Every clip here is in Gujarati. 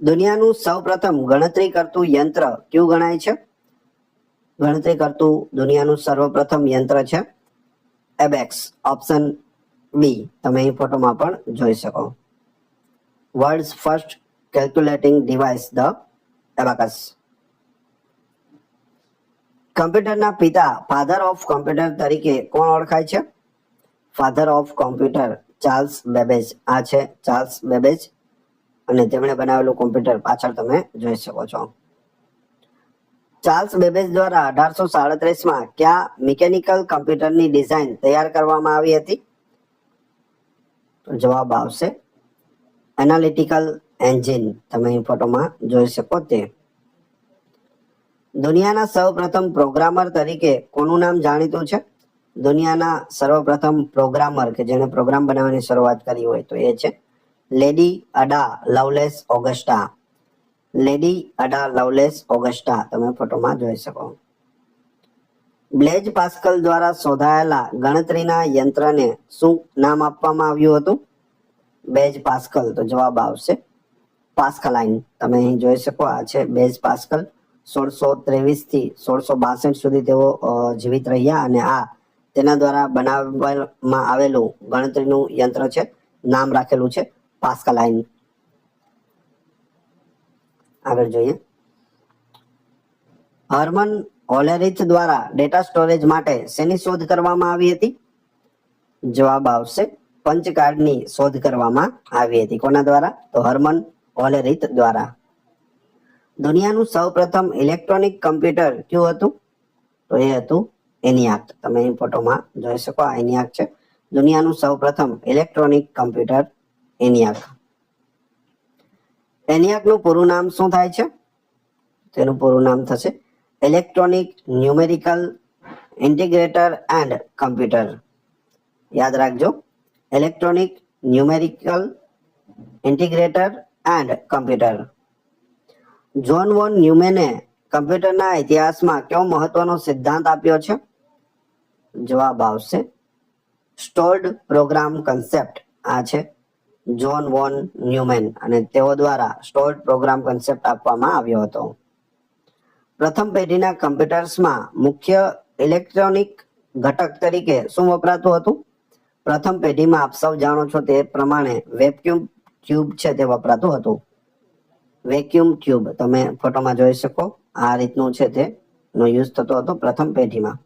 દુનિયાનું સૌપ્રથમ ગણતરી કરતું યંત્ર કયું ગણાય છે? ગણતરી કરતું દુનિયાનું સર્વપ્રથમ યંત્ર છે એબેક્સ. ઓપ્શન બી તમે અહીં ફોટોમાં પણ જોઈ શકો. World's first calculating device the abacus. કમ્પ્યુટરના પિતા ફાધર ઓફ કોમ્પ્યુટર તરીકે કોણ ઓળખાય છે? Father of computer Charles Babbage. આ છે ચાર્લ્સ બેબેજ અને તેમણે બનાવેલું કોમ્પ્યુટર પાછળ તમે જોઈ શકો છો. ચાર્લ્સ બેબેજ દ્વારા 1837માં કયા મિકેનિકલ કમ્પ્યુટરની ડિઝાઇન તૈયાર કરવામાં આવી હતી? તો જવાબ આવશે એનાલિટિકલ એન્જિન. તમે અહીં ફોટોમાં જોઈ શકો તે. દુનિયાના સૌપ્રથમ પ્રોગ્રામર તરીકે કોનું નામ જાણીતું છે? દુનિયાના સર્વપ્રથમ પ્રોગ્રામર કે જેણે પ્રોગ્રામ બનાવવાની શરૂઆત કરી હોય તો એ છે lady અડા Lovelace Augusta. Lady અડા Lovelace Augusta તમે ફોટોમાં જોઈ શકો. બ્લેઝ પાસ્કલ દ્વારા શોધાયેલા ગણતરીના યંત્રને શું નામ આપવામાં આવ્યું હતું? Base pascal. તો જવાબ આવશે પાસ્કલાઇન. તમે અહીં જોઈ શકો આ છે બેઝ પાસ્કલ. 1623 થી 1662 સુધી તેઓ જીવિત રહ્યા અને આ તેના દ્વારા બનાવવામાં આવેલું ગણતરીનું યંત્ર છે. નામ રાખેલું છે પાસ્કલાઇન. આગળ જોઈએ. હર્મન હોલેરિથ દ્વારા ડેટા સ્ટોરેજ માટે શેની શોધ કરવામાં આવી હતી? જવાબ આવશે પંચકાર્ડની શોધ કરવામાં આવી હતી. કોના દ્વારા? તો હર્મન હોલેરિથ દ્વારા. દુનિયાનું સૌપ્રથમ ઇલેક્ટ્રોનિક કમ્પ્યુટર કયું હતું? તો એ હતું એનિયાક. તમે અહીં ફોટોમાં જોઈ શકો આ એનિયાક છે. દુનિયાનું સૌપ્રથમ ઇલેક્ટ્રોનિક કમ્પ્યુટર એનિયાક. એનિયાકનું પૂરું નામ શું થાય છે? તેનું પૂરું નામ થશે electronic numerical integrator and computer. યાદ રાખજો electronic numerical integrator and computer. John von ન્યુમેને કમ્પ્યુટરના ઇતિહાસમાં કયો મહત્વનો સિદ્ધાંત આપ્યો છે? જવાબ આવશે સ્ટોર્ડ પ્રોગ્રામ કન્સેપ્ટ. આ છે જ્હોન વોન ન્યુમેન અને તેઓ દ્વારા સ્ટોર્ડ પ્રોગ્રામ કન્સેપ્ટ આપવામાં આવ્યો હતો. પ્રથમ પેઢીના કમ્પ્યુટર્સમાં મુખ્ય ઇલેક્ટ્રોનિક ઘટક તરીકે શું વપરાતું હતું? પ્રથમ પેઢીમાં આપ સૌ જાણો છો તે પ્રમાણે વેક્યુમ ટ્યુબ છે તે વપરાતું હતું. વેક્યુમ ટ્યુબ તમે ફોટોમાં જોઈ શકો આ રીતનું છે તેનો યુઝ થતો હતો પ્રથમ પેઢીમાં.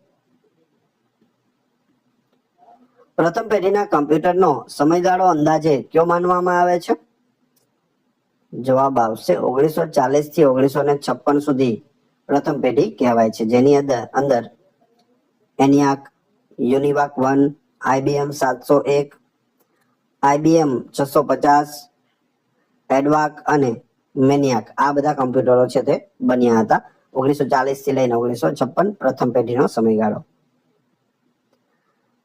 પ્રથમ પેઢીના કમ્પ્યુટરનો સમયગાળો અંદાજે કયો માનવામાં આવે છે? જવાબ આવશે 1940 થી 1956 સુધી પ્રથમ પેઢી કહેવાય છે, જેની અંદર એનિયાક, યુનિવાક 1, IBM 701, IBM 650, એડવાક અને મેનિયાક આ બધા કમ્પ્યુટરો છે તે બન્યા હતા 1940 થી લઈને 1956 પ્રથમ પેઢીનો સમયગાળો.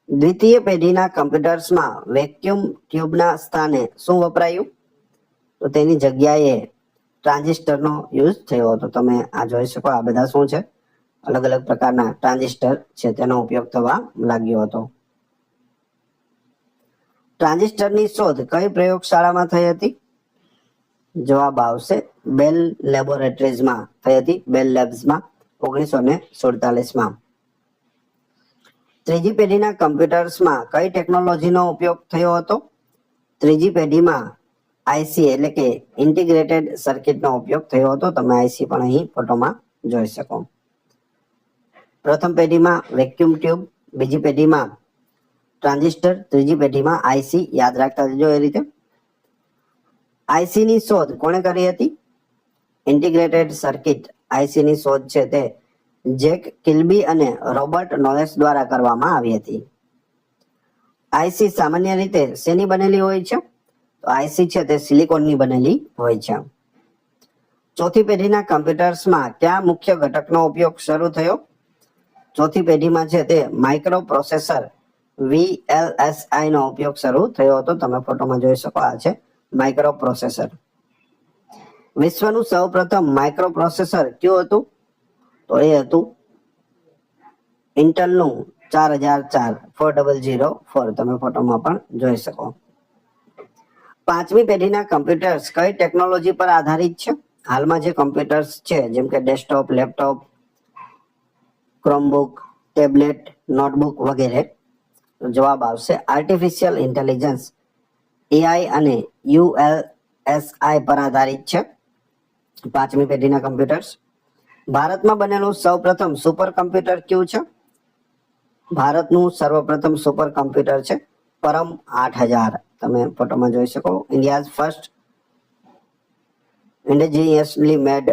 દ્વિતીય પેઢીના કમ્પ્યુટર્સમાં વેક્યુમ ટ્યુબના સ્થાને શું વપરાયું? તો તેની જગ્યાએ ટ્રાન્ઝિસ્ટરનો યુઝ થયો હતો. તમે આ જોઈ શકો આ બધા શું છે અલગ અલગ પ્રકારના ટ્રાન્ઝિસ્ટર છે તેનો ઉપયોગ થવા લાગ્યો હતો. ટ્રાન્ઝિસ્ટરની શોધ કઈ પ્રયોગશાળામાં થઈ હતી? જવાબ આવશે બેલ લેબોરેટરીઝમાં થઈ હતી, બેલ લેબ્સમાં 1947માં. ત્રીજી પેઢીના કમ્પ્યુટર્સમાં કઈ ટેકનોલોજીનો ઉપયોગ થયો હતો? ત્રીજી પેઢીમાં આઈસી એટલે કે ઇન્ટિગ્રેટેડ સર્કિટનો ઉપયોગ થયો હતો. તમે આઈસી પણ અહીં ફોટોમાં જોઈ શકો. પ્રથમ પેઢીમાં વેક્યુમ ટ્યુબ, બીજી પેઢીમાં ટ્રાન્ઝિસ્ટર, ત્રીજી પેઢીમાં આઈસી. યાદ રાખતા જજો એ રીતે. આઈસી ની શોધ કોણે કરી હતી? ઇન્ટિગ્રેટેડ સર્કિટ આઈસી ની શોધ છે તે જેક કિલ્બી અને રોબર્ટ નોયસ દ્વારા કરવામાં આવી હતી. આઈસી સામાન્ય રીતે શેની બનેલી હોય છે? તો આઈસી છે તે સિલિકોનની બનેલી હોય છે. ચોથી પેઢીના કમ્પ્યુટર્સમાં કયા મુખ્ય ઘટકનો ઉપયોગ શરૂ થયો? ચોથી પેઢીમાં છે તે માઇક્રો પ્રોસેસર VLSI નો ઉપયોગ શરૂ થયો હતો. તમે ફોટોમાં જોઈ શકો આ છે માઇક્રો પ્રોસેસર. વિશ્વનું સૌપ્રથમ માઇક્રો પ્રોસેસર કયું હતું? તો એ હતું ઇન્ટેલનું 4004 4004. તમે ફોટોમાં પણ જોઈ શકો. પાંચમી પેઢીના કમ્પ્યુટર્સ કઈ ટેકનોલોજી પર આધારિત છે? હાલમાં જે કમ્પ્યુટર્સ છે જેમ કે ડેસ્કટોપ, લેપટોપ, ક્રોમબુક, ટેબ્લેટ, નોટબુક વગેરે, તો જવાબ આવશે આર્ટિફિશિયલ ઇન્ટેલિજન્સ એઆઈ અને યુએલએસઆઈ પર આધારિત છે પાંચમી પેઢીના કમ્પ્યુટર્સ. ભારતમાં બનેલું સૌપ્રથમ સુપર કમ્પ્યુટર કયું છે? ભારતનું સર્વપ્રથમ સુપર કમ્પ્યુટર છે પરમ 8000. તમે ફોટોમાં જોઈ શકો. ઇન્ડિયાઝ ફર્સ્ટ ઇન્ડિજિનિયસલી મેડ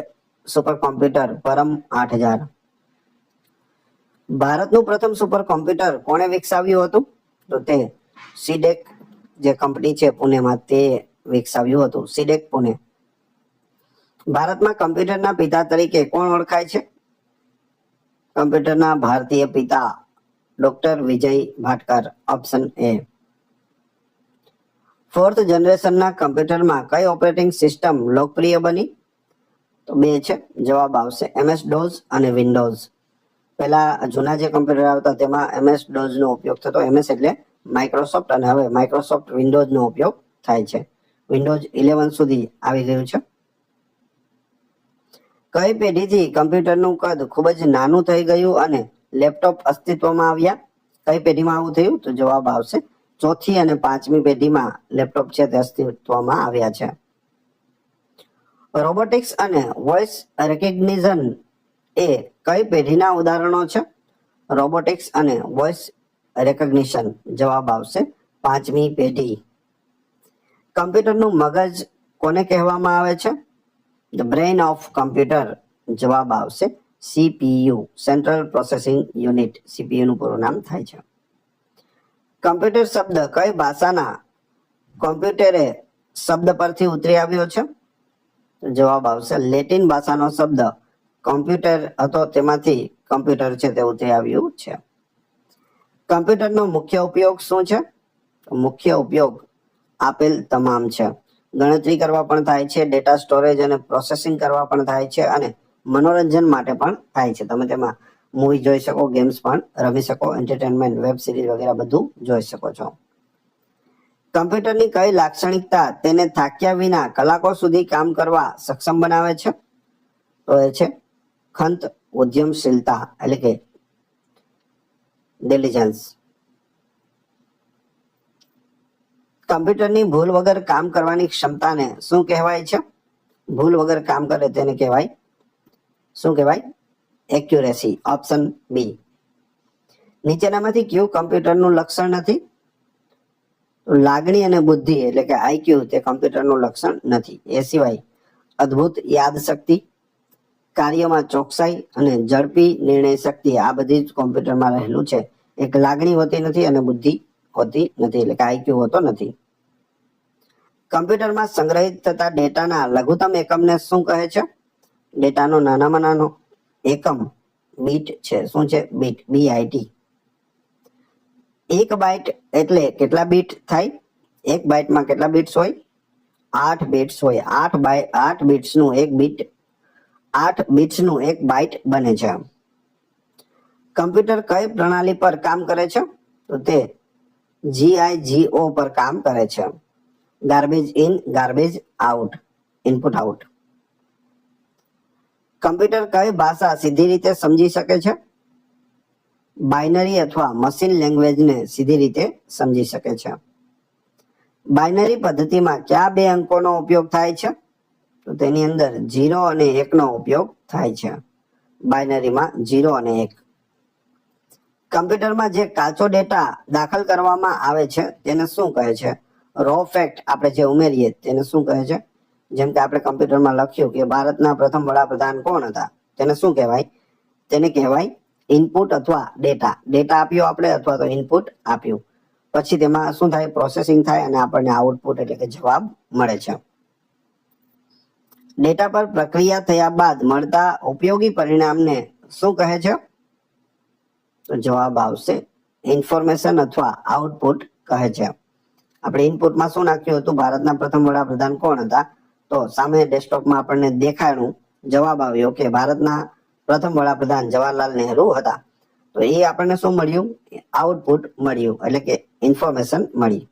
સુપર કોમ્પ્યુટર પરમ 8000. ભારતનું પ્રથમ સુપર કોમ્પ્યુટર કોણે વિકસાવ્યું હતું? તો તે સીડેક જે કંપની છે પુણેમાં, તે વિકસાવ્યું હતું, સીડેક પુણે. ભારતમાં કમ્પ્યુટરના પિતા તરીકે કોણ ઓળખાય છે? કમ્પ્યુટરના ભારતીય પિતા doctor Vijay Bhatkar, option A. Fourth જનરેશનના કમ્પ્યુટરમાં કઈ ઓપરેટિંગ સિસ્ટમ લોકપ્રિય બની? તો બે છે. જવાબ આવશે MS DOS અને વિન્ડોઝ. પહેલા જૂના જે કમ્પ્યુટર આવતા તેમાં MS DOS નો ઉપયોગ થતો. MS એટલે માઇક્રોસોફ્ટ, અને હવે માઇક્રોસોફ્ટ વિન્ડોઝ નો ઉપયોગ થાય છે. વિન્ડોઝ 11 સુધી આવી ગયું છે. કઈ પેઢીથી કમ્પ્યુટરનું કદ ખૂબ જ નાનું થઈ ગયું અને લેપટોપ અસ્તિત્વમાં આવ્યા? કઈ પેઢીમાં આવું થયું? તો જવાબ આવશે ચોથી અને પાંચમી પેઢીમાં લેપટોપ છે તે અસ્તિત્વમાં આવ્યા છે. રોબોટિક્સ અને વોઇસ રેકગ્નિશન એ કઈ પેઢીના ઉદાહરણો છે? રોબોટિક્સ અને વોઇસ રેકગ્નિશન, જવાબ આવશે પાંચમી પેઢી. કમ્પ્યુટરનું મગજ કોને કહેવામાં આવે છે? ધ બ્રેઇન ઓફ કમ્પ્યુટર, જવાબ આવશે CPU, central processing unit. CPU નું પૂરું નામ થાય છે. કમ્પ્યુટર શબ્દ કઈ ભાષાના કોમ્પ્યુટરે શબ્દ પરથી ઉતરી આવ્યો છે? જવાબ આવશે લેટિન ભાષાનો શબ્દ કોમ્પ્યુટર હતો, તેમાંથી કમ્પ્યુટર છે તે ઉતરી આવ્યું છે. કમ્પ્યુટરનો મુખ્ય ઉપયોગ શું છે? મુખ્ય ઉપયોગ આપેલ તમામ છે. ગણતરી કરવા પણ થાય છે, ડેટા સ્ટોરેજ અને પ્રોસેસિંગ કરવા પણ થાય છે, અને મનોરંજન માટે પણ થાય છે. તમે તેમાં મૂવી જોઈ શકો, ગેમ્સ પણ રમી શકો, એન્ટરટેનમેન્ટ, વેબ સિરીઝ વગેરે બધું જોઈ શકો છો. કમ્પ્યુટરની કઈ લાક્ષણિકતા તેને થાક્યા વિના કલાકો સુધી કામ કરવા સક્ષમ બનાવે છે? તો એ છે ખંત ઉદ્યમશીલતા, એટલે કે ડિલિજન્સ. કમ્પ્યુટરની ભૂલ વગર કામ કરવાની ક્ષમતાને શું કહેવાય છે? ભૂલ વગર કામ કરે તેને કહેવાય, શું કહેવાય? Accuracy, option B. નીચેનામાંથી કયું કમ્પ્યુટરનું લક્ષણ નથી? લાગણી અને બુદ્ધિ એટલે કે IQ તે કમ્પ્યુટરનું લક્ષણ નથી. એ સિવાય અદ્ભુત યાદશક્તિ, કાર્યમાં ચોકસાઈ અને ઝડપી નિર્ણય શક્તિ, આ બધી જ કોમ્પ્યુટરમાં રહેલું છે. એક લાગણી હોતી નથી અને બુદ્ધિ હોતી નથી, એટલે કે IQ હોતો નથી. કમ્પ્યુટરમાં સંગ્રહિત થતા ડેટાના લઘુત્તમ એકમને શું કહે છે? ડેટાનો નાનામાં નાનો એકમ બીટ છે. શું છે? Bit, BIT. એક બાઇટ એટલે કેટલા બીટ થાય? એક બાઇટમાં કેટલા બીટ્સ હોય? 8 બીટ્સ હોય. 8 બીટ્સનું એક બીટ, 8 બીટ્સનું એક બાઇટ બને છે. કમ્પ્યુટર કઈ પ્રણાલી પર કામ કરે છે? તો તે GIGO પર કામ કરે છે. Garbage in, garbage out, input out. Computer કઈ ભાષા સીધી રીતે સમજી શકે છે? બાઇનરી અથવા મશીન લેંગ્વેજને સીધી રીતે સમજી શકે છે. બાઇનરી પદ્ધતિમાં કયા બે અંકોનો ઉપયોગ થાય છે? તો તેની અંદર 0 અને 1 નો ઉપયોગ થાય છે. બાઇનરીમાં 0 અને 1. કમ્પ્યુટરમાં જે કાચો ડેટા દાખલ કરવામાં આવે છે તેને શું કહે છે? રો ફેક્ટ આપણે જે ઉમેરીએ તેને શું કહે છે? જેમ કે આપણે કમ્પ્યુટરમાં લખ્યું કે ભારતના પ્રથમ વડાપ્રધાન કોણ હતા, તેને શું કહેવાય? તેને કહેવાય ઇનપુટ અથવા ડેટા. ડેટા આપ્યો આપણે અથવા તો ઇનપુટ આપ્યું, પછી તેમાં શું થાય? પ્રોસેસિંગ થાય અને આપણને આઉટપુટ એટલે કે જવાબ મળે છે. ડેટા પર પ્રક્રિયા થયા બાદ મળતા ઉપયોગી પરિણામને શું કહે છે? તો જવાબ આવશે ઇન્ફોર્મેશન અથવા આઉટપુટ કહે છે. આપણે ઇનપુટમાં શું નાખ્યું હતું? ભારતના પ્રથમ વડાપ્રધાન કોણ હતા? તો સામે ડેસ્કટોપમાં આપણને દેખાણું જવાબ આવ્યો કે ભારતના પ્રથમ વડાપ્રધાન જવાહરલાલ નહેરુ હતા. તો એ આપણને શું મળ્યું? આઉટપુટ મળ્યું, એટલે કે ઇન્ફોર્મેશન મળી.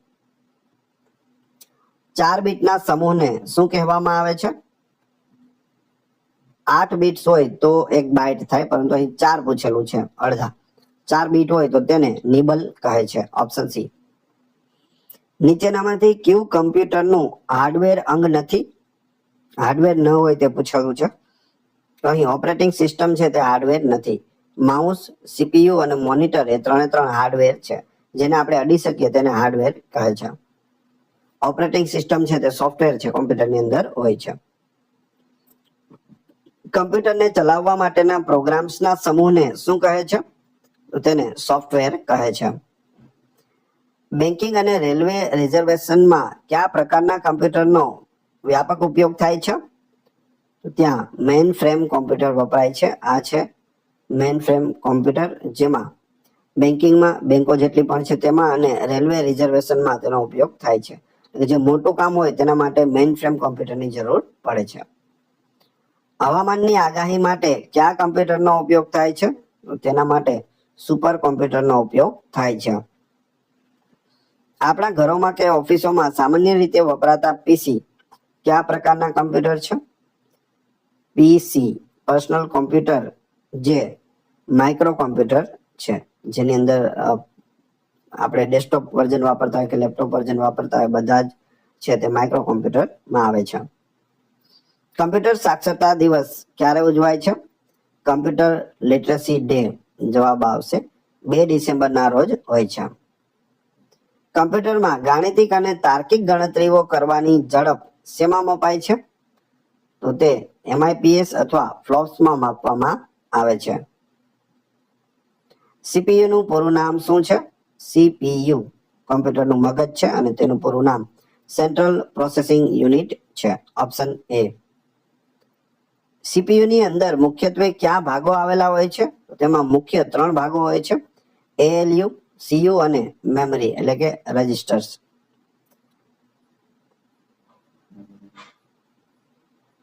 4 બીટના સમૂહને શું કહેવામાં આવે છે? 8 બીટ્સ હોય તો એક બાઇટ થાય, પરંતુ અહીં 4 પૂછેલું છે, અડધા 4 બીટ હોય તો તેને નિબલ કહે છે. Option C. નીચેનામાંથી કયું કમ્પ્યુટરનું હાર્ડવેર અંગ નથી? હાર્ડવેર ન હોય તે પૂછેલું છે. તો અહીં ઓપરેટિંગ સિસ્ટમ છે તે હાર્ડવેર નથી. માઉસ, સીપીયુ અને મોનિટર એ ત્રણે ત્રણ હાર્ડવેર છે. જેને આપણે અડી શકીએ તેને હાર્ડવેર કહે છે. ઓપરેટિંગ સિસ્ટમ છે તે સોફ્ટવેર છે, કોમ્પ્યુટરની અંદર હોય છે. કમ્પ્યુટરને ચલાવવા માટેના પ્રોગ્રામ્સના સમૂહને શું કહે છે? તો તેને સોફ્ટવેર કહે છે. બેન્કિંગ અને રેલવે રિઝર્વેશનમાં કયા પ્રકારના કમ્પ્યુટરનો વ્યાપક ઉપયોગ થાય છે? તો ત્યાં મેઇન ફ્રેમ કોમ્પ્યુટર વપરાય છે. આ છે મેઇન ફ્રેમ કોમ્પ્યુટર, જેમાં બેન્કિંગમાં બેંકો જેટલી પણ છે તેમાં અને રેલવે રિઝર્વેશનમાં તેનો ઉપયોગ થાય છે. જે મોટું કામ હોય તેના માટે મેઇન ફ્રેમ કોમ્પ્યુટરની જરૂર પડે છે. હવામાનની આગાહી માટે કયા કમ્પ્યુટરનો ઉપયોગ થાય છે? તો તેના માટે સુપર કોમ્પ્યુટરનો ઉપયોગ થાય છે. આપણા ઘરોમાં કે ઓફિસોમાં સામાન્ય રીતે વપરાતા પીસી કયા પ્રકારના કમ્પ્યુટર છે? પીસી પર્સનલ કોમ્પ્યુટર જે માઇક્રો કોમ્પ્યુટર છે, જેની અંદર આપણે ડેસ્કટોપ વર્ઝન વાપરતા હોય કે લેપટોપ વર્ઝન વાપરતા હોય બધા જ છે તે માઇક્રો કોમ્પ્યુટરમાં આવે છે. કમ્પ્યુટર સાક્ષરતા દિવસ ક્યારે ઉજવાય છે? કમ્પ્યુટર લિટરસી ડે જવાબ આવશે 2 ડિસેમ્બરના રોજ હોય છે. કમ્પ્યુટરમાં ગાણિતિક અને તાર્કિક ગણતરીઓ કરવાની ઝડપ શેમાં મપાય છે? તો તે MIPS અથવા ફ્લોપ્સમાં માપવામાં આવે છે. CPU નું પૂરું નામ શું છે? CPU કમ્પ્યુટરનું મગજ છે અને તેનું પૂરું નામ સેન્ટ્રલ પ્રોસેસિંગ યુનિટ છે. Option A. CPU ની અંદર મુખ્યત્વે કયા ભાગો આવેલા હોય છે? તો તેમાં મુખ્ય 3 ભાગો હોય છે: ALU, CU અને મેમરી એટલે કે રજિસ્ટર્સ.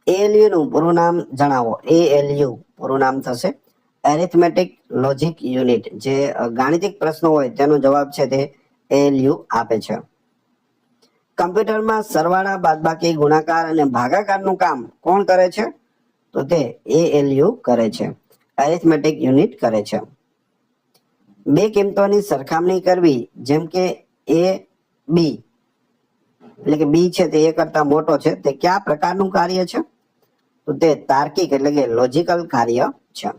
ALU નું પૂરું નામ જણાવો. ALU પૂરું નામ થશે એરિથમેટિક લોજિક યુનિટ. જે ગાણિતિક પ્રશ્નો હોય તેનો જવાબ છે તે ALU આપે છે. કમ્પ્યુટરમાં સરવાળા, બાદબાકી, ગુણાકાર અને ભાગાકારનું કામ કોણ કરે છે? તો તે ALU કરે છે, એરિથમેટિક યુનિટ કરે છે. બે કિંમતોની સરખામણી કરવી, જેમ કે A B એટલે કે B છે તે A કરતા મોટો છે, તે કયા પ્રકારનું કાર્ય છે? તો તે તાર્કિક એટલે કે લોજિકલ કાર્ય છે.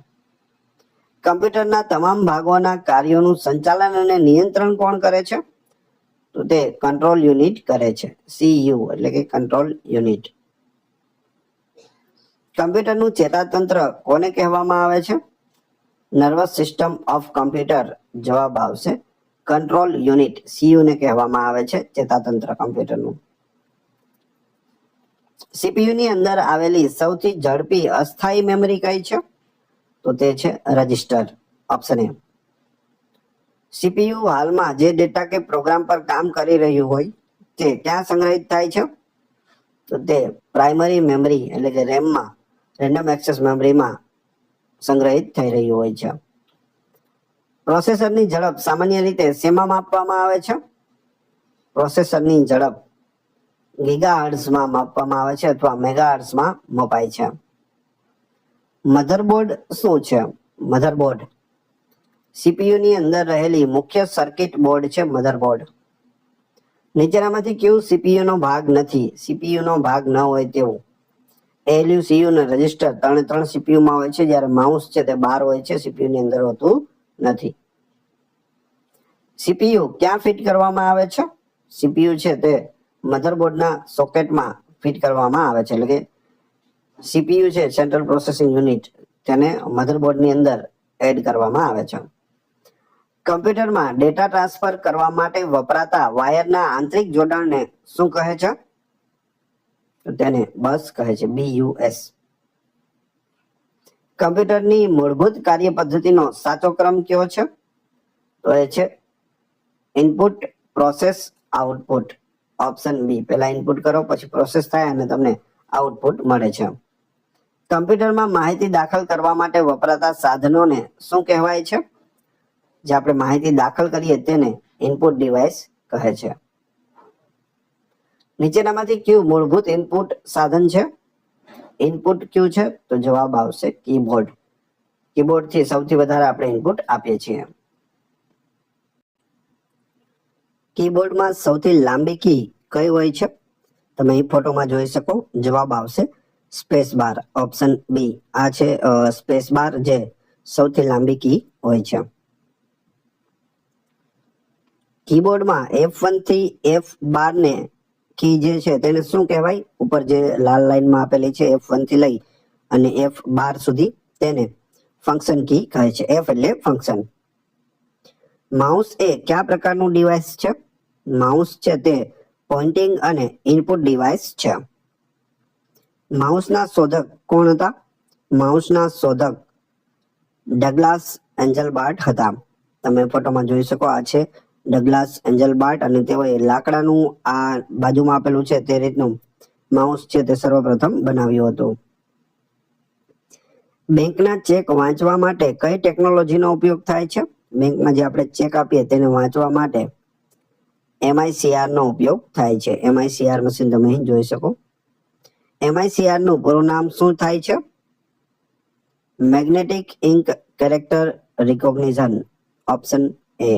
કમ્પ્યુટરના તમામ ભાગોના કાર્યોનું સંચાલન અને નિયંત્રણ કોણ કરે છે? તો તે કંટ્રોલ યુનિટ કરે છે, CU એટલે કે કંટ્રોલ યુનિટ. કમ્પ્યુટરનું ચેતાતંત્ર કોને કહેવામાં આવે છે? નર્વસ સિસ્ટમ ઓફ કમ્પ્યુટર જવાબ આવશે કંટ્રોલ યુનિટ, CU ને કહેવામાં આવે છે ચેતાતંત્ર કમ્પ્યુટરનું. CPU ની અંદર આવેલી સૌથી ઝડપી અસ્થાયી મેમરી કઈ છે? તો તે છે રજિસ્ટર. Option A. CPU હાલમાં જે ડેટા કે પ્રોગ્રામ પર કામ કરી રહ્યું હોય તે ક્યાં સંગ્રહિત થાય છે? તો તે પ્રાઇમરી મેમરી એટલે કે રેમમાં, રેન્ડમ એક્સેસ મેમરીમાં સંગ્રહિત થઈ રહ્યું હોય છે. પ્રોસેસરની ઝડપ સામાન્ય રીતે શેમાં માપવામાં આવે છે? પ્રોસેસરની ઝડપ ગીગાહર્ટ્ઝમાં માપવામાં આવે છે અથવા મેગાહર્ટ્ઝમાં મપાય છે. મધરબોર્ડ શું છે? મધરબોર્ડ CPU ની અંદર રહેલી મુખ્ય સર્કિટ બોર્ડ છે મધરબોર્ડ. નીચેનામાંથી કયું CPU નો ભાગ નથી? CPU નો ભાગ ન હોય તેવું. ALU, CU અને રજિસ્ટર ત્રણે CPU માં હોય છે, જ્યારે માઉસ છે તે બહાર હોય છે, CPU ની અંદર હોતું નથી. CPU ક્યાં ફિટ કરવામાં આવે છે? CPU છે તે મધરબોર્ડના સોકેટમાં ફિટ કરવામાં આવે છે, એટલે કે CPU છે સેન્ટ્રલ પ્રોસેસિંગ યુનિટ, તેને મધરબોર્ડની અંદર એડ કરવામાં આવે છે. કમ્પ્યુટરમાં ડેટા ટ્રાન્સફર કરવા માટે વપરાતા વાયરના આંતરિક જોડાણને શું કહે છે? તો તેને બસ કહે છે, BUS. કમ્પ્યુટરની મૂળભૂત કાર્ય પદ્ધતિનો સાચો ક્રમ કયો છે? તો એ છે input, process, output. Option B. પહેલા ઇનપુટ કરો પછી પ્રોસેસ થાય અને તમને આઉટપુટ મળે છે. કમ્પ્યુટરમાં માહિતી દાખલ કરવા માટે વપરાતા સાધનોને શું કહેવાય છે? જે આપણે માહિતી દાખલ કરીએ તેને ઇનપુટ ડિવાઇસ કહે છે. નીચેનામાંથી કયું મૂળભૂત ઇનપુટ સાધન છે? ઇનપુટ કયું છે? તો જવાબ આવશે કીબોર્ડ. કીબોર્ડ થી સૌથી વધારે આપણે ઇનપુટ આપીએ છીએ. કીબોર્ડમાં સૌથી લાંબી કી કઈ હોય છે? તમે અહીં ફોટોમાં જોઈ શકો. જવાબ આવશે સ્પેસ બાર, ઓપ્શન બી. આ છે સ્પેસ બાર, જે સૌથી લાંબી કી હોય છે. કીબોર્ડમાં F1 થી F12 ને કી જે છે તેને શું કહેવાય? ઉપર જે લાલ લાઈનમાં આપેલી છે F1 થી લઈ અને F12 સુધી, તેને ફંક્શન કી કહે છે. F એટલે ફંક્શન. માઉસ એ કયા પ્રકારનું ડિવાઇસ છે? માઉસ છે તે પોઇન્ટિંગ અને ઇનપુટ ડિવાઇસ છે. માઉસના શોધક કોણ હતા? માઉસના શોધક ડગલાસ એન્જલબાર્ટ હતા. તમે ફોટોમાં જોઈ શકો. આ છે ડગલાસ એન્જલબાર્ટ અને તેઓએ લાકડાનું આ બાજુમાં આપેલું છે તે રીતનું માઉસ છે તે સર્વપ્રથમ બનાવ્યું હતું. બેંકના ચેક વાંચવા માટે કઈ ટેકનોલોજીનો ઉપયોગ થાય છે? બેંકમાં જે આપણે ચેક આપીએ તેને વાંચવા માટે MICR નો ઉપયોગ થાય છે. MICR મશીન તમે અહીં જોઈ શકો. MICR નું પૂરું નામ શું થાય છે? Magnetic ink character recognition, option A.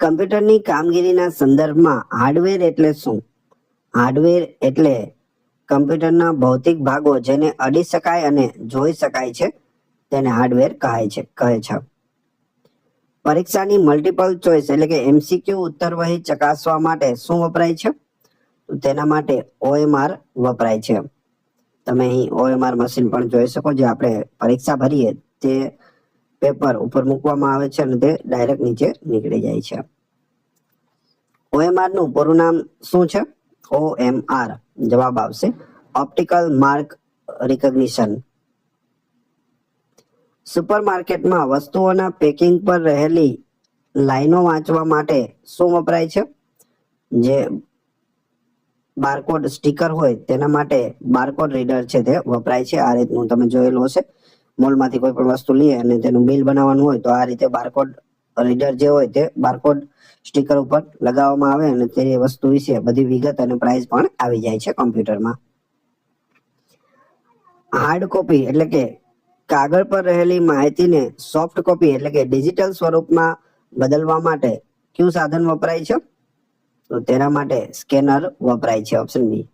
કમ્પ્યુટરની કામગીરીના સંદર્ભમાં હાર્ડવેર એટલે શું? હાર્ડવેર એટલે કમ્પ્યુટરના ભૌતિક ભાગો જેને અડી શકાય અને જોઈ શકાય છે તેને હાર્ડવેર કહે છે. પરીક્ષાની મલ્ટિપલ ચોઇસ એટલે કે MCQ ઉત્તરવહી ચકાસવા માટે શું વપરાય છે? તો તેના માટે OMR વપરાય છે. તમે અહીં OMR મશીન પણ જોઈ શકો. જે આપણે પરીક્ષા ભરીએ તે પેપર ઉપર મૂકવામાં આવે છે અને તે ડાયરેક્ટ નીચે નીકળી જાય છે. OMR નું પૂરું નામ શું છે? OMR. જવાબ આવશે ઓપ્ટિકલ માર્ક રિકોગ્નિશન. સુપરમાર્કેટમાં વસ્તુઓના પેકિંગ પર રહેલી લાઈનો વાંચવા માટે શું વપરાય છે? જે બારકોડ સ્ટીકર હોય તેના માટે બારકોડ રીડર છે તે વપરાય છે. આ રીતનું તમે જોયેલું હશે. મોલમાંથી કોઈ પણ વસ્તુ લઈએ અને તેનું બિલ બનાવવાનું હોય તો આ રીતે બારકોડ રીડર જે હોય તે બારકોડ સ્ટીકર ઉપર લગાવવામાં આવે અને તે વસ્તુ વિશે બધી વિગત અને પ્રાઇસ પણ આવી જાય છે કમ્પ્યુટરમાં. હાર્ડ કોપી એટલે કે કાગળ પર રહેલી માહિતીને સોફ્ટ કોપી એટલે કે ડિજિટલ સ્વરૂપમાં બદલવા માટે કયું સાધન વપરાય છે? તો તેના માટે સ્કેનર વપરાય છે, ઓપ્શન બી.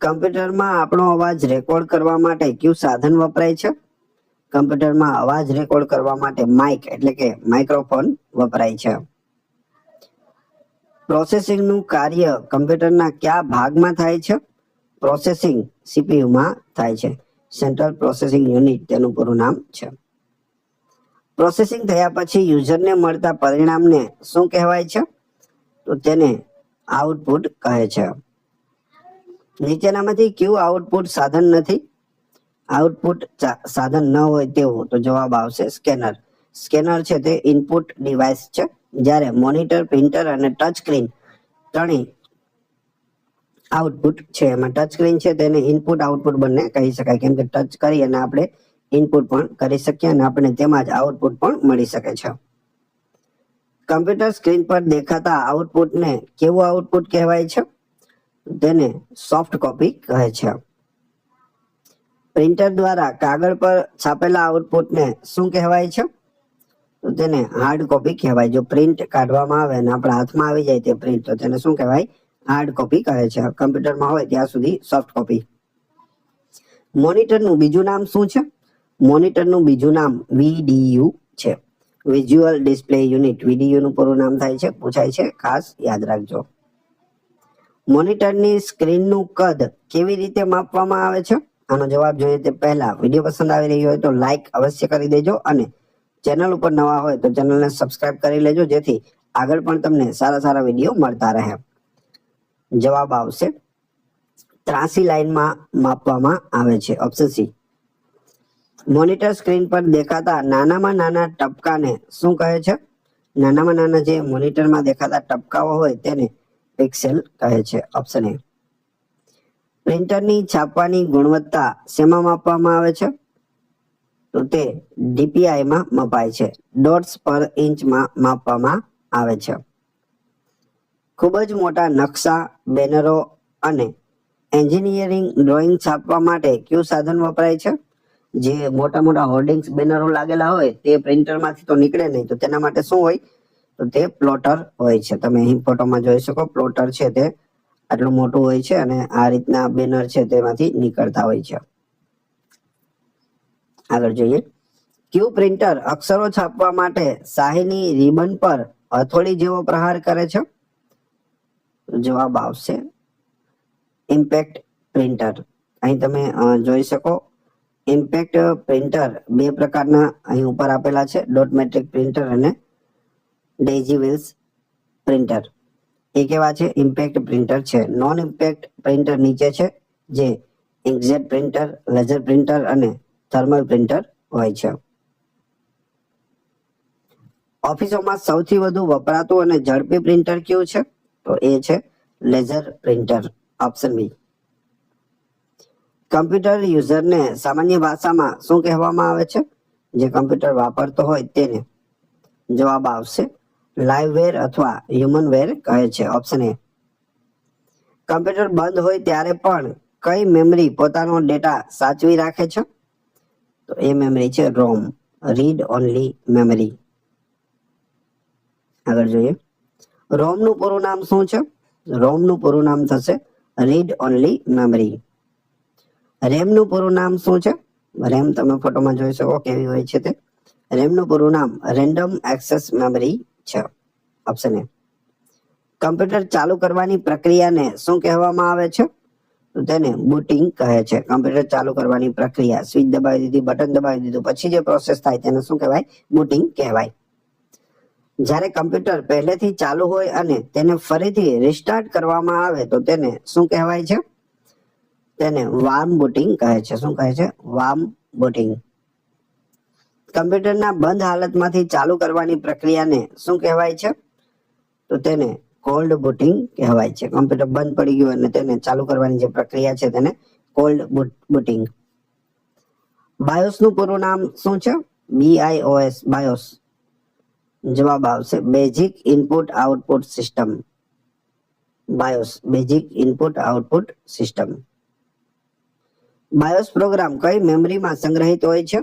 કમ્પ્યુટરમાં આપણો અવાજ રેકોર્ડ કરવા માટે કયું સાધન વપરાય છે? કમ્પ્યુટરમાં અવાજ રેકોર્ડ કરવા માટે માઇક એટલે કે માઇક્રોફોન વપરાય છે. પ્રોસેસિંગનું કાર્ય કમ્પ્યુટરના કયા ભાગમાં થાય છે? પ્રોસેસિંગ CPU માં થાય છે. સેન્ટ્રલ પ્રોસેસિંગ યુનિટ તેનું પૂરું નામ છે. પ્રોસેસિંગ થયા પછી યુઝરને મળતા પરિણામને શું કહેવાય છે? તો તેને આઉટપુટ કહે છે. નીચેનામાંથી કયું આઉટપુટ સાધન નથી? આઉટપુટ સાધન ન હોય તેવું, તો જવાબ આવશે સ્કેનર. સ્કેનર છે તે ઇનપુટ ડિવાઇસ છે. જ્યારે મોનિટર, પ્રિન્ટર અને ટચ સ્ક્રીન ત્રણેય આઉટપુટ છે. એમાં ટચ સ્ક્રીન છે તેને ઇનપુટ આઉટપુટ બંને કહી શકાય, કેમ કે ટચ કરી અને આપણે ઇનપુટ પણ કરી શકીએ અને આપણે તેમાં જ આઉટપુટ પણ મળી શકે છે. કમ્પ્યુટર સ્ક્રીન પર દેખાતા આઉટપુટને કેવું આઉટપુટ કહેવાય છે? તેને સોફ્ટ કોપી કહે છે. પ્રિન્ટર દ્વારા કાગળ પર છાપેલા આઉટપુટને શું કહેવાય છે? તો તેને હાર્ડ કોપી કહેવાય. જો પ્રિન્ટ કાઢવામાં આવે અને આપણા હાથમાં આવી જાય તે પ્રિન્ટ, તો તેને શું કહેવાય? હાર્ડ કોપી કહે છે. કમ્પ્યુટરમાં હોય ત્યાં સુધી સોફ્ટ કોપી. મોનિટરનું બીજું નામ શું છે? મોનિટરનું બીજું નામ VDU છે. Visual display unit. VDU નું પૂરું નામ થાય છે, પૂછાય છે, ખાસ યાદ રાખજો. મોનિટરની સ્ક્રીનનું કદ કેવી રીતે માપવામાં આવે છે? આનો જવાબ જોઈએ તે પહેલા વિડીયો પસંદ આવી રહ્યો હોય તો લાઈક અવશ્ય કરી દેજો અને ચેનલ ઉપર નવા હોય તો ચેનલને સબસ્ક્રાઇબ કરી લેજો, જેથી આગળ પણ તમને સારા સારા વિડીયો મળતા રહે. જવાબ આવશે 83 લાઈનમાં માપવામાં આવે છે, ઓપ્શન સી. મોનિટર સ્ક્રીન પર દેખાતા નાનામાં નાના ટપકાને શું કહે છે? નાનામાં નાના જે મોનિટરમાં દેખાતા ટપકાઓ હોય તેને પિક્સેલ કહે છે, ઓપ્શન એ. પ્રિન્ટરની છાપવાની ગુણવત્તા શેમાં માપવામાં આવે છે? તો તે DPI માં મપાય છે. ડોટ્સ પર ઇંચમાં માપવામાં આવે છે. ખૂબ જ મોટા નકશા, બેનરો અને એન્જિનિયરિંગ ડ્રોઈંગ છાપવા માટે કયું સાધન વપરાય છે? જે મોટા મોટા હોર્ડિંગ્સ, બેનરો લાગેલા હોય તે પ્રિન્ટરમાંથી તો નીકળે નહીં, તો તેના માટે શું હોય? તો તે પ્લોટર હોય છે. તમે અહીં ફોટોમાં જોઈ શકો, પ્લોટર છે તે આટલું મોટું હોય છે અને આ રીતના બેનર છે તેમાંથી નીકળતા હોય છે. આગળ જોઈએ, કયું પ્રિન્ટર અક્ષરો છાપવા માટે શાહીની રિબન પર હથોડી જેવો પ્રહાર કરે છે? જવાબ આવશે ઇમ્પેક્ટ પ્રિન્ટર. અહીં તમે જોઈ શકો, ઇમ્પેક્ટ પ્રિન્ટર બે પ્રકારના અહીં ઉપર આપેલા છે, ડોટ મેટ્રિક પ્રિન્ટર અને ડેઇઝી વ્હીલ્સ પ્રિન્ટર. એ કેવા છે? ઇમ્પેક્ટ પ્રિન્ટર છે. નોન ઇમ્પેક્ટ પ્રિન્ટર નીચે છે, જે ઇન્કજેટ પ્રિન્ટર, લેઝર પ્રિન્ટર અને થર્મલ પ્રિન્ટર હોય છે. ઓફિસોમાં સૌથી વધુ વપરાતું અને ઝડપી પ્રિન્ટર કયું છે? તો એ છે laser printer, option B. Computer યુઝરને સામાન્ય ભાષામાં શું કહેવામાં આવે છે? જે કમ્પ્યુટર વાપરતો હોય તેને. જવાબ આવશે લાઇવવેર અથવા હ્યુમનવેર કહે છે, ઓપ્શન એ. કમ્પ્યુટર બંધ હોય ત્યારે પણ કઈ મેમરી પોતાનો ડેટા સાચવી રાખે છે? તો એ મેમરી છે રોમ, રીડ ઓનલી મેમરી. આગળ જોઈએ, રોમનું પૂરું નામ શું છે? રોમનું પૂરું નામ થશે રીડ ઓનલી મેમરી. રેમનું પૂરું નામ શું છે? રેમ તમે ફોટોમાં જોઈ શકો કેવી હોય છે તે. રેમનું પૂરું નામ રેન્ડમ એક્સેસ મેમરી છે, ઓપ્શન એ. કમ્પ્યુટર ચાલુ કરવાની પ્રક્રિયાને શું કહેવામાં આવે છે? તો તેને બુટિંગ કહે છે. કમ્પ્યુટર ચાલુ કરવાની પ્રક્રિયા, સ્વિચ દબાવી દીધી, બટન દબાવી દીધું, પછી જે પ્રોસેસ થાય તેને શું કહેવાય? બુટિંગ કહેવાય. જ્યારે કમ્પ્યુટર પહેલેથી ચાલુ હોય અને તેને ફરીથી રિસ્ટાર્ટ કરવામાં આવે તો તેને શું કહેવાય છે? તેને વાર્મ બુટિંગ કહે છે. શું કહે છે? Warm booting. કમ્પ્યુટરના બંધ હાલતમાંથી ચાલુ કરવાની પ્રક્રિયાને શું કહેવાય છે? તો તેને કોલ્ડ બુટિંગ કહેવાય છે. કમ્પ્યુટર બંધ પડી ગયું અને તેને ચાલુ કરવાની જે પ્રક્રિયા છે તેને કોલ્ડ બુટિંગ. બાયોસનું પૂરું નામ શું છે? BIOS, BIOS. જવાબ આવશે basic input output system. BIOS, basic input output system. BIOS program કઈ મેમરીમાં સંગ્રહિત હોય છે?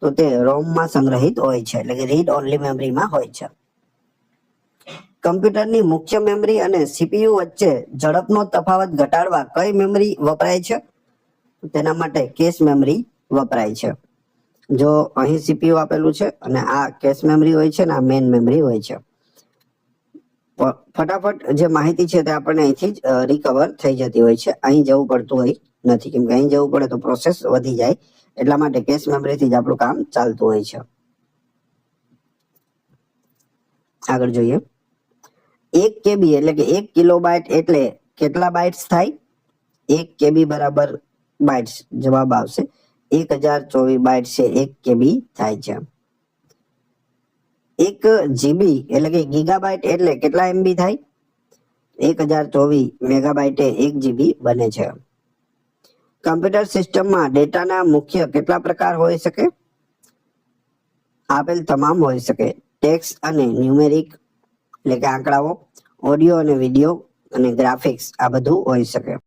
તો તે રોમમાં સંગ્રહિત હોય છે, એટલે કે રીડ ઓનલી મેમરીમાં હોય છે. કમ્પ્યુટરની મુખ્ય મેમરી અને CPU વચ્ચે ઝડપનો તફાવત ઘટાડવા કઈ મેમરી વપરાય છે? તેના માટે કેશ મેમરી વપરાય છે. જો અહીં CPU આપેલું છે અને આ કેશ મેમરી હોય છે ને આ મેઇન મેમરી હોય છે. ફટાફટ જે માહિતી છે તે આપણને અહીંથી જ રિકવર થઈ જતી હોય છે, અહીં જવું પડતું હોય નથી, કેમ કે અહીં જવું પડે તો પ્રોસેસ વધી જાય, એટલા માટે કેશ મેમરીથી જ આપણું કામ ચાલતું હોય છે. આગળ જોઈએ, 1 KB એટલે કે 1 કિલોબાઇટ એટલે કેટલા બાઇટ્સ થાય? 1 KB બરાબર બાઇટ્સ. જવાબ આવશે 1024 બાઇટ છે 1 KB થાય છે. 1 GB એટલે કે ગીગાબાઇટ એટલે કેટલા MB થાય? 1024 મેગાબાઇટે 1 GB બને છે. કમ્પ્યુટર સિસ્ટમમાં ડેટાના મુખ્ય કેટલા પ્રકાર હોઈ શકે? આપેલ તમામ હોઈ શકે. ટેક્સ્ટ અને ન્યુમેરિક એટલે કે આંકડાઓ, ઓડિયો અને વિડિયો અને ગ્રાફિક્સ, આ બધું હોઈ શકે.